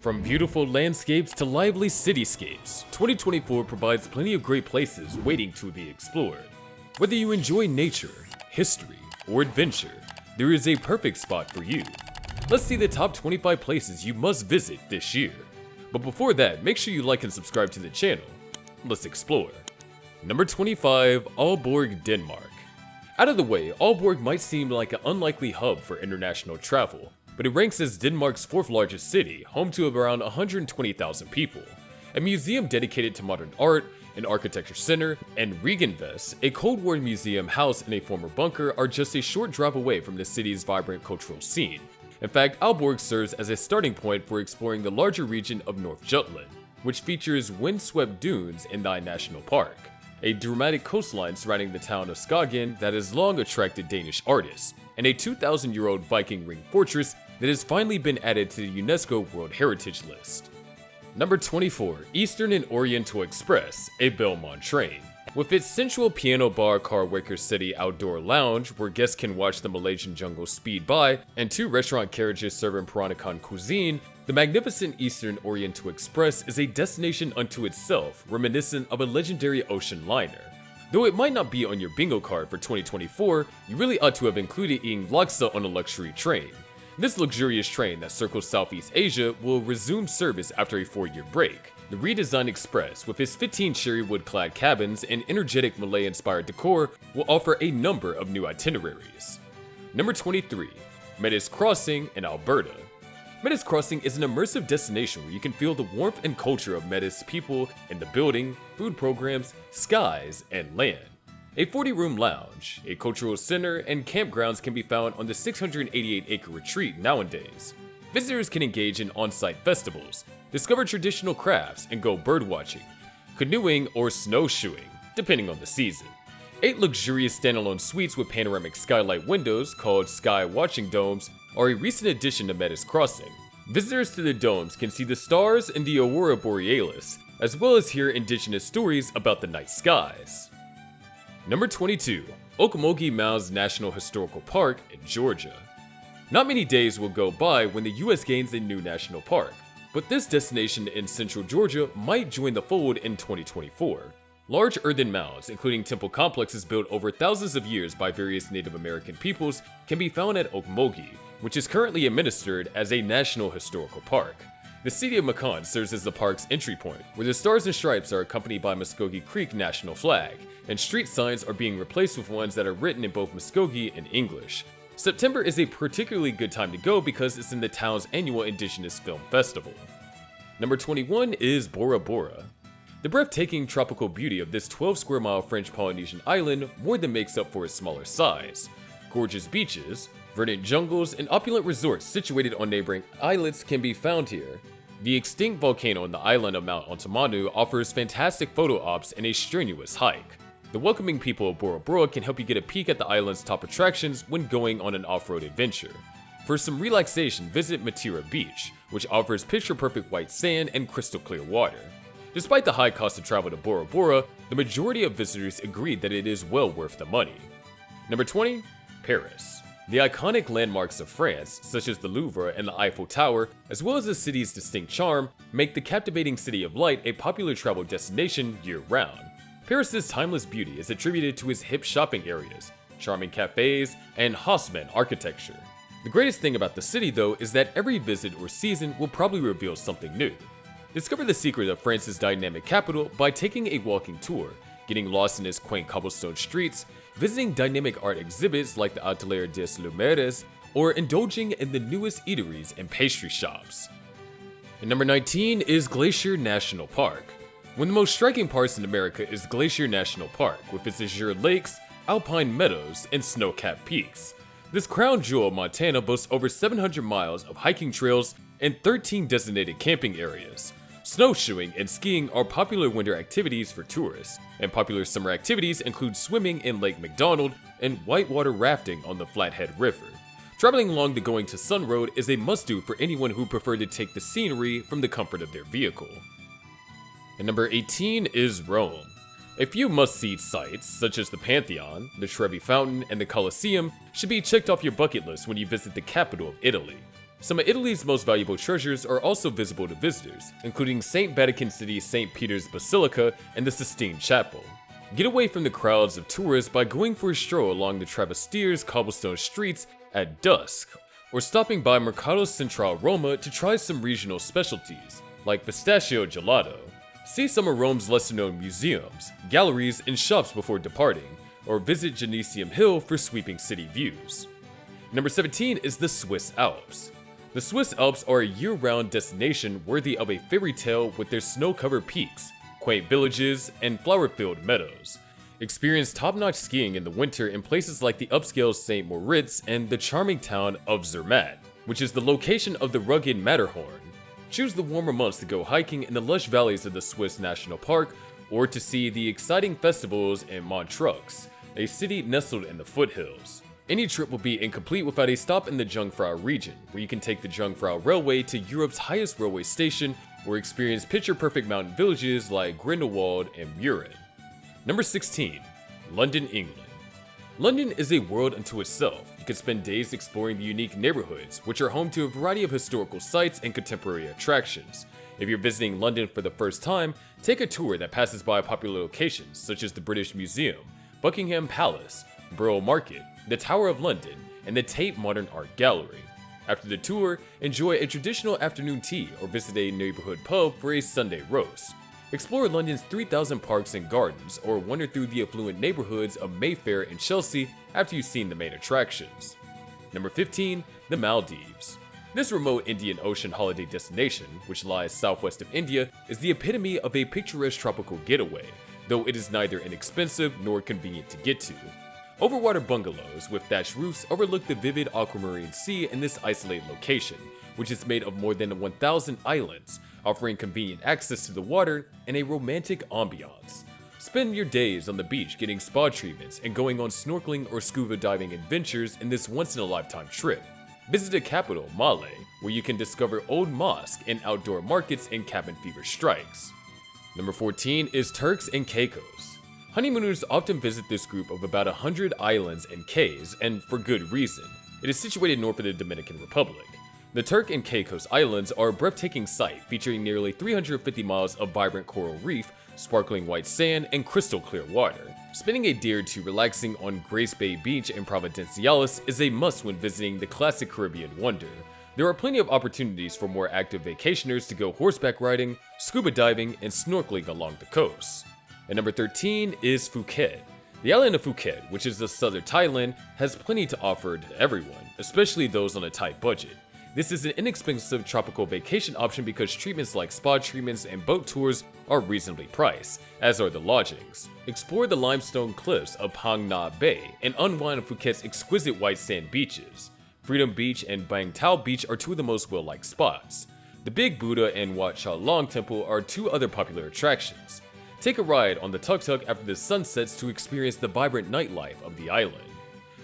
From beautiful landscapes to lively cityscapes, 2024 provides plenty of great places waiting to be explored. Whether you enjoy nature, history, or adventure, there is a perfect spot for you. Let's see the top 25 places you must visit this year. But before that, make sure you like and subscribe to the channel. Let's explore. Number 25, Aalborg, Denmark. Out of the way, Aalborg might seem like an unlikely hub for international travel, but it ranks as Denmark's fourth largest city, home to around 120,000 people. A museum dedicated to modern art, an architecture center, and Regenvest, a Cold War museum housed in a former bunker, are just a short drive away from the city's vibrant cultural scene. In fact, Aalborg serves as a starting point for exploring the larger region of North Jutland, which features windswept dunes in the National Park, a dramatic coastline surrounding the town of Skagen that has long attracted Danish artists, and a 2,000-year-old Viking ring fortress that has finally been added to the UNESCO World Heritage List. Number 24, Eastern and Oriental Express, a Belmont train. With its sensual piano bar car Wicker City outdoor lounge where guests can watch the Malaysian jungle speed by, and two restaurant carriages serving Peranakan cuisine, the magnificent Eastern Oriental Express is a destination unto itself, reminiscent of a legendary ocean liner. Though it might not be on your bingo card for 2024, you really ought to have included eating laksa on a luxury train. This luxurious train that circles Southeast Asia will resume service after a 4-year break. The redesigned Express, with its 15 cherry wood-clad cabins and energetic Malay-inspired decor, will offer a number of new itineraries. Number 23, Medis Crossing in Alberta. Medis Crossing is an immersive destination where you can feel the warmth and culture of Medis people in the building, food programs, skies, and land. A 40-room lounge, a cultural center, and campgrounds can be found on the 688-acre retreat nowadays. Visitors can engage in on-site festivals, discover traditional crafts, and go birdwatching, canoeing, or snowshoeing, depending on the season. 8 luxurious standalone suites with panoramic skylight windows, called Sky Watching Domes, are a recent addition to Medis Crossing. Visitors to the domes can see the stars and the aurora borealis, as well as hear indigenous stories about the night skies. Number 22, Okmulgee Mounds National Historical Park in Georgia. Not many days will go by when the US gains a new national park, but this destination in central Georgia might join the fold in 2024. Large earthen mounds, including temple complexes built over thousands of years by various Native American peoples, can be found at Okmulgee, which is currently administered as a National Historical Park. The city of Macon serves as the park's entry point, where the stars and stripes are accompanied by Muskogee Creek national flag, and street signs are being replaced with ones that are written in both Muskogee and English. September is a particularly good time to go because it's in the town's annual Indigenous Film Festival. Number 21 is Bora Bora. The breathtaking tropical beauty of this 12-square-mile French Polynesian island more than makes up for its smaller size. Gorgeous beaches, verdant jungles, and opulent resorts situated on neighboring islets can be found here. The extinct volcano on the island of Mount Ontamanu offers fantastic photo ops and a strenuous hike. The welcoming people of Bora Bora can help you get a peek at the island's top attractions when going on an off-road adventure. For some relaxation, visit Matira Beach, which offers picture-perfect white sand and crystal-clear water. Despite the high cost of travel to Bora Bora, the majority of visitors agreed that it is well worth the money. Number 20, Paris. The iconic landmarks of France, such as the Louvre and the Eiffel Tower, as well as the city's distinct charm, make the captivating City of Light a popular travel destination year-round. Paris's timeless beauty is attributed to its hip shopping areas, charming cafes, and Haussmann architecture. The greatest thing about the city, though, is that every visit or season will probably reveal something new. Discover the secret of France's dynamic capital by taking a walking tour, getting lost in its quaint cobblestone streets, visiting dynamic art exhibits like the Atelier des Lumières, or indulging in the newest eateries and pastry shops. And number 19 is Glacier National Park. One of the most striking parts in America is Glacier National Park, with its azure lakes, alpine meadows, and snow-capped peaks. This crown jewel of Montana boasts over 700 miles of hiking trails and 13 designated camping areas. Snowshoeing and skiing are popular winter activities for tourists, and popular summer activities include swimming in Lake McDonald and whitewater rafting on the Flathead River. Traveling along the Going to Sun Road is a must-do for anyone who prefer to take the scenery from the comfort of their vehicle. And number 18 is Rome. A few must-see sites, such as the Pantheon, the Trevi Fountain, and the Colosseum, should be checked off your bucket list when you visit the capital of Italy. Some of Italy's most valuable treasures are also visible to visitors, including St. Vatican City St. Peter's Basilica and the Sistine Chapel. Get away from the crowds of tourists by going for a stroll along the Travester's cobblestone streets at dusk, or stopping by Mercato Central Roma to try some regional specialties, like pistachio gelato. See some of Rome's lesser-known museums, galleries, and shops before departing, or visit Genesium Hill for sweeping city views. Number 17 is the Swiss Alps. The Swiss Alps are a year-round destination worthy of a fairy tale with their snow-covered peaks, quaint villages, and flower-filled meadows. Experience top-notch skiing in the winter in places like the upscale St. Moritz and the charming town of Zermatt, which is the location of the rugged Matterhorn. Choose the warmer months to go hiking in the lush valleys of the Swiss National Park, or to see the exciting festivals in Montreux, a city nestled in the foothills. Any trip will be incomplete without a stop in the Jungfrau region, where you can take the Jungfrau Railway to Europe's highest railway station, or experience picture-perfect mountain villages like Grindelwald and Murin. Number 16. London, England. London is a world unto itself. You can spend days exploring the unique neighborhoods, which are home to a variety of historical sites and contemporary attractions. If you're visiting London for the first time, take a tour that passes by popular locations such as the British Museum, Buckingham Palace, Borough Market, the Tower of London, and the Tate Modern Art Gallery. After the tour, enjoy a traditional afternoon tea or visit a neighborhood pub for a Sunday roast. Explore London's 3,000 parks and gardens, or wander through the affluent neighborhoods of Mayfair and Chelsea after you've seen the main attractions. Number 15. The Maldives. This remote Indian Ocean holiday destination, which lies southwest of India, is the epitome of a picturesque tropical getaway, though it is neither inexpensive nor convenient to get to. Overwater bungalows with thatched roofs overlook the vivid aquamarine sea in this isolated location, which is made of more than 1,000 islands, offering convenient access to the water and a romantic ambiance. Spend your days on the beach getting spa treatments and going on snorkeling or scuba diving adventures in this once-in-a-lifetime trip. Visit the capital, Male, where you can discover old mosques and outdoor markets and cabin fever strikes. Number 14 is Turks and Caicos. Honeymooners often visit this group of about 100 islands and cays, and for good reason. It is situated north of the Dominican Republic. The Turks and Caicos Islands are a breathtaking sight featuring nearly 350 miles of vibrant coral reef, sparkling white sand, and crystal clear water. Spending a day or two relaxing on Grace Bay Beach in Providenciales is a must when visiting the classic Caribbean wonder. There are plenty of opportunities for more active vacationers to go horseback riding, scuba diving, and snorkeling along the coast. And number 13 is Phuket. The island of Phuket, which is the southern Thailand, has plenty to offer to everyone, especially those on a tight budget. This is an inexpensive tropical vacation option because treatments like spa treatments and boat tours are reasonably priced, as are the lodgings. Explore the limestone cliffs of Phang Nga Bay and unwind on Phuket's exquisite white sand beaches. Freedom Beach and Bang Tao Beach are two of the most well-liked spots. The Big Buddha and Wat Cha Long Temple are two other popular attractions. Take a ride on the tuk-tuk after the sun sets to experience the vibrant nightlife of the island.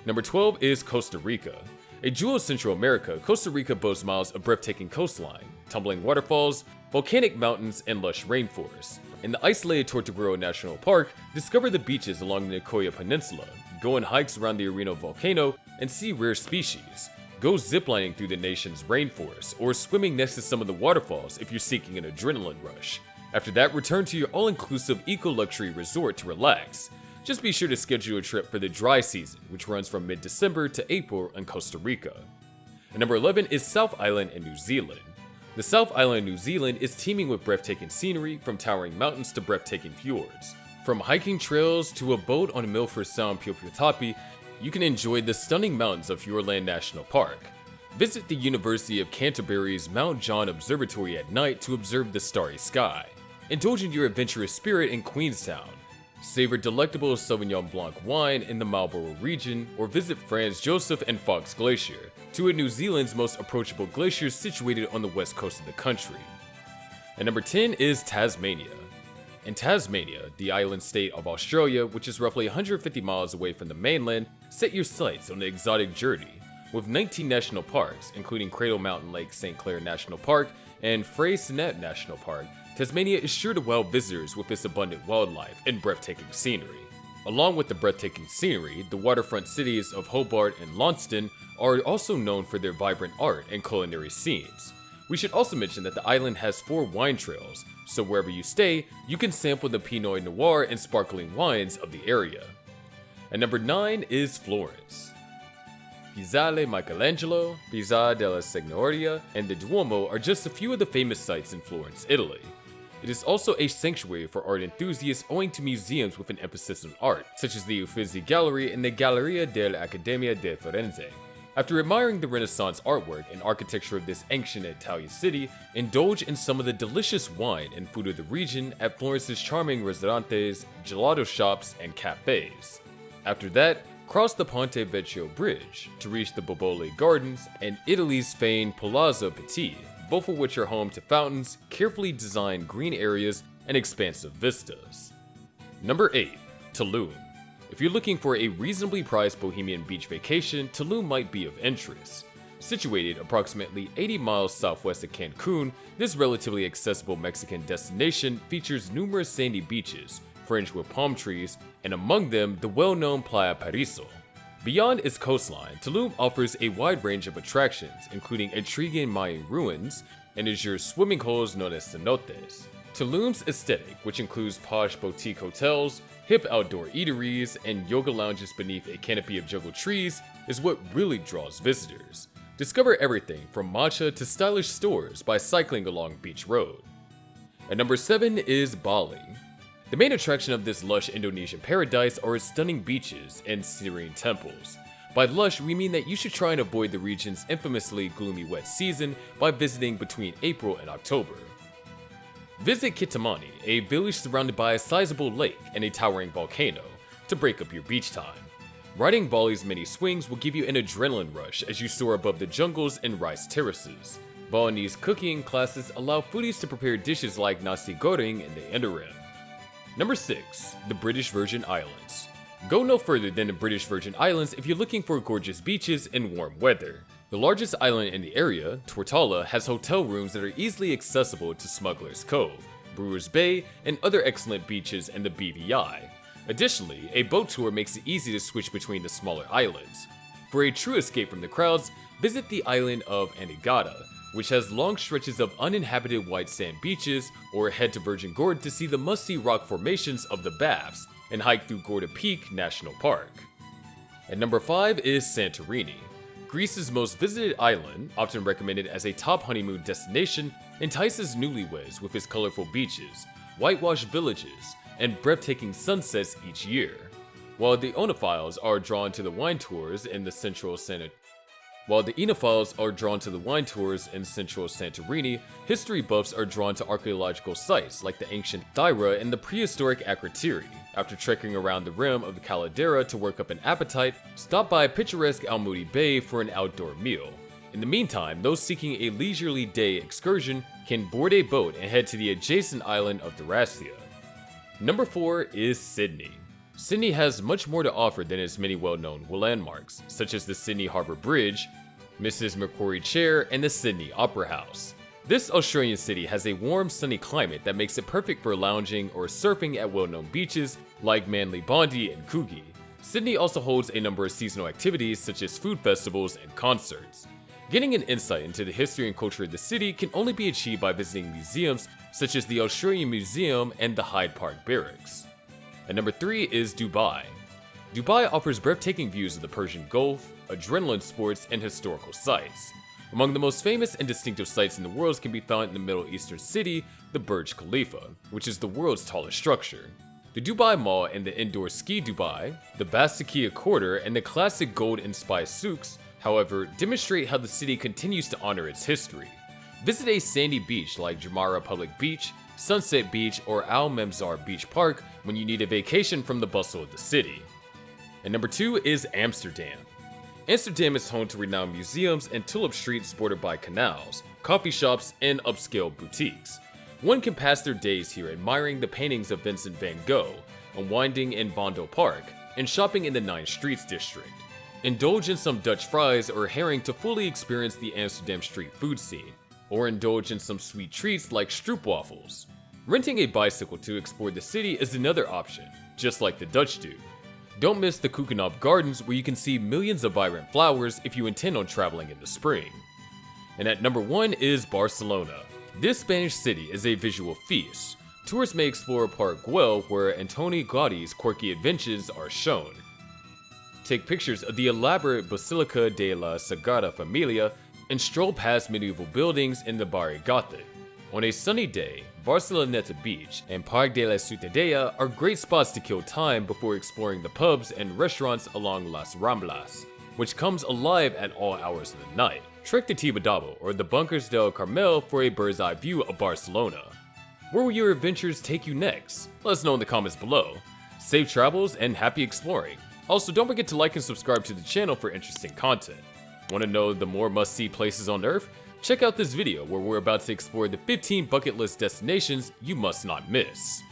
Number 12 is Costa Rica. A jewel of Central America, Costa Rica boasts miles of breathtaking coastline, tumbling waterfalls, volcanic mountains, and lush rainforests. In the isolated Tortuguero National Park, discover the beaches along the Nicoya Peninsula, go on hikes around the Oriental volcano, and see rare species. Go ziplining through the nation's rainforest, or swimming next to some of the waterfalls if you're seeking an adrenaline rush. After that, return to your all-inclusive eco-luxury resort to relax. Just be sure to schedule a trip for the dry season, which runs from mid-December to April in Costa Rica. And number 11 is South Island in New Zealand. The South Island of New Zealand is teeming with breathtaking scenery, from towering mountains to breathtaking fjords. From hiking trails to a boat on Milford Sound Piopiotapi, you can enjoy the stunning mountains of Fiordland National Park. Visit the University of Canterbury's Mount John Observatory at night to observe the starry sky. Indulge in your adventurous spirit in Queenstown. Savor delectable Sauvignon Blanc wine in the Marlborough region, or visit Franz Josef and Fox Glacier, two of New Zealand's most approachable glaciers situated on the west coast of the country. And number 10 is Tasmania. In Tasmania, the island state of Australia, which is roughly 150 miles away from the mainland, set your sights on an exotic journey. With 19 national parks, including Cradle Mountain Lake St. Clair National Park and Frey Sennett National Park, Tasmania is sure to wow visitors with its abundant wildlife and breathtaking scenery. Along with the breathtaking scenery, the waterfront cities of Hobart and Launceston are also known for their vibrant art and culinary scenes. We should also mention that the island has 4 wine trails, so wherever you stay, you can sample the Pinot Noir and sparkling wines of the area. And number 9 is Florence. Piazzale Michelangelo, Piazza della Signoria, and the Duomo are just a few of the famous sites in Florence, Italy. It is also a sanctuary for art enthusiasts owing to museums with an emphasis on art, such as the Uffizi Gallery and the Galleria dell'Accademia di Firenze. After admiring the Renaissance artwork and architecture of this ancient Italian city, indulge in some of the delicious wine and food of the region at Florence's charming ristorantes, gelato shops, and cafes. After that, cross the Ponte Vecchio Bridge to reach the Boboli Gardens and Italy's famed Palazzo Pitti, both of which are home to fountains, carefully designed green areas, and expansive vistas. Number 8. Tulum. If you're looking for a reasonably priced bohemian beach vacation, Tulum might be of interest. Situated approximately 80 miles southwest of Cancun, this relatively accessible Mexican destination features numerous sandy beaches, fringed with palm trees, and among them the well-known Playa Paraiso. Beyond its coastline, Tulum offers a wide range of attractions, including intriguing Mayan ruins and azure swimming holes known as cenotes. Tulum's aesthetic, which includes posh boutique hotels, hip outdoor eateries, and yoga lounges beneath a canopy of jungle trees, is what really draws visitors. Discover everything from matcha to stylish stores by cycling along Beach Road. At number 7 is Bali. The main attraction of this lush Indonesian paradise are its stunning beaches and serene temples. By lush, we mean that you should try and avoid the region's infamously gloomy wet season by visiting between April and October. Visit Kitamani, a village surrounded by a sizable lake and a towering volcano, to break up your beach time. Riding Bali's many swings will give you an adrenaline rush as you soar above the jungles and rice terraces. Balinese cooking classes allow foodies to prepare dishes like nasi goreng in the interim. Number 6. The British Virgin Islands. Go no further than the British Virgin Islands if you're looking for gorgeous beaches and warm weather. The largest island in the area, Tortola, has hotel rooms that are easily accessible to Smuggler's Cove, Brewers Bay, and other excellent beaches in the BVI. Additionally, a boat tour makes it easy to switch between the smaller islands. For a true escape from the crowds, visit the island of Anegada, which has long stretches of uninhabited white sand beaches, or head to Virgin Gorda to see the must-see rock formations of the Baths, and hike through Gorda Peak National Park. At number 5 is Santorini. Greece's most visited island, often recommended as a top honeymoon destination, entices newlyweds with its colorful beaches, whitewashed villages, and breathtaking sunsets each year. While the onophiles are drawn to the wine tours in central Santorini, history buffs are drawn to archaeological sites like the ancient Thyra and the prehistoric Akrotiri. After trekking around the rim of the caldera to work up an appetite, stop by picturesque Almudi Bay for an outdoor meal. In the meantime, those seeking a leisurely day excursion can board a boat and head to the adjacent island of Thrasea. Number 4 is Sydney. Sydney has much more to offer than its many well-known landmarks, such as the Sydney Harbour Bridge, Mrs. Macquarie Chair, and the Sydney Opera House. This Australian city has a warm, sunny climate that makes it perfect for lounging or surfing at well-known beaches like Manly Bondi and Coogee. Sydney also holds a number of seasonal activities such as food festivals and concerts. Getting an insight into the history and culture of the city can only be achieved by visiting museums such as the Australian Museum and the Hyde Park Barracks. And number 3 is Dubai. Dubai offers breathtaking views of the Persian Gulf, adrenaline sports, and historical sites. Among the most famous and distinctive sites in the world can be found in the Middle Eastern city, the Burj Khalifa, which is the world's tallest structure. The Dubai Mall and the indoor Ski Dubai, the Bastakia Quarter, and the classic gold and spice souks, however, demonstrate how the city continues to honor its history. Visit a sandy beach like Jumeirah Public Beach, Sunset Beach, or Al Memzar Beach Park when you need a vacation from the bustle of the city. And number 2 is Amsterdam. Amsterdam is home to renowned museums and tulip streets bordered by canals, coffee shops, and upscale boutiques. One can pass their days here admiring the paintings of Vincent van Gogh, unwinding in Vondel Park, and shopping in the Nine Streets district. Indulge in some Dutch fries or herring to fully experience the Amsterdam street food scene, or indulge in some sweet treats like stroopwafels. Renting a bicycle to explore the city is another option, just like the Dutch do. Don't miss the Kukunov Gardens, where you can see millions of vibrant flowers if you intend on traveling in the spring. And at number 1 is Barcelona. This Spanish city is a visual feast. Tourists may explore Park Güell, where Antoni Gaudi's quirky adventures are shown. Take pictures of the elaborate Basilica de la Sagrada Familia, and stroll past medieval buildings in the Barri Gothic. On a sunny day, Barceloneta Beach and Parc de la Ciutadella are great spots to kill time before exploring the pubs and restaurants along Las Ramblas, which comes alive at all hours of the night. Trek to Tibidabo or the Bunkers del Carmel for a bird's eye view of Barcelona. Where will your adventures take you next? Let us know in the comments below. Safe travels and happy exploring. Also, don't forget to like and subscribe to the channel for interesting content. Want to know the more must-see places on Earth? Check out this video where we're about to explore the 15 bucket list destinations you must not miss.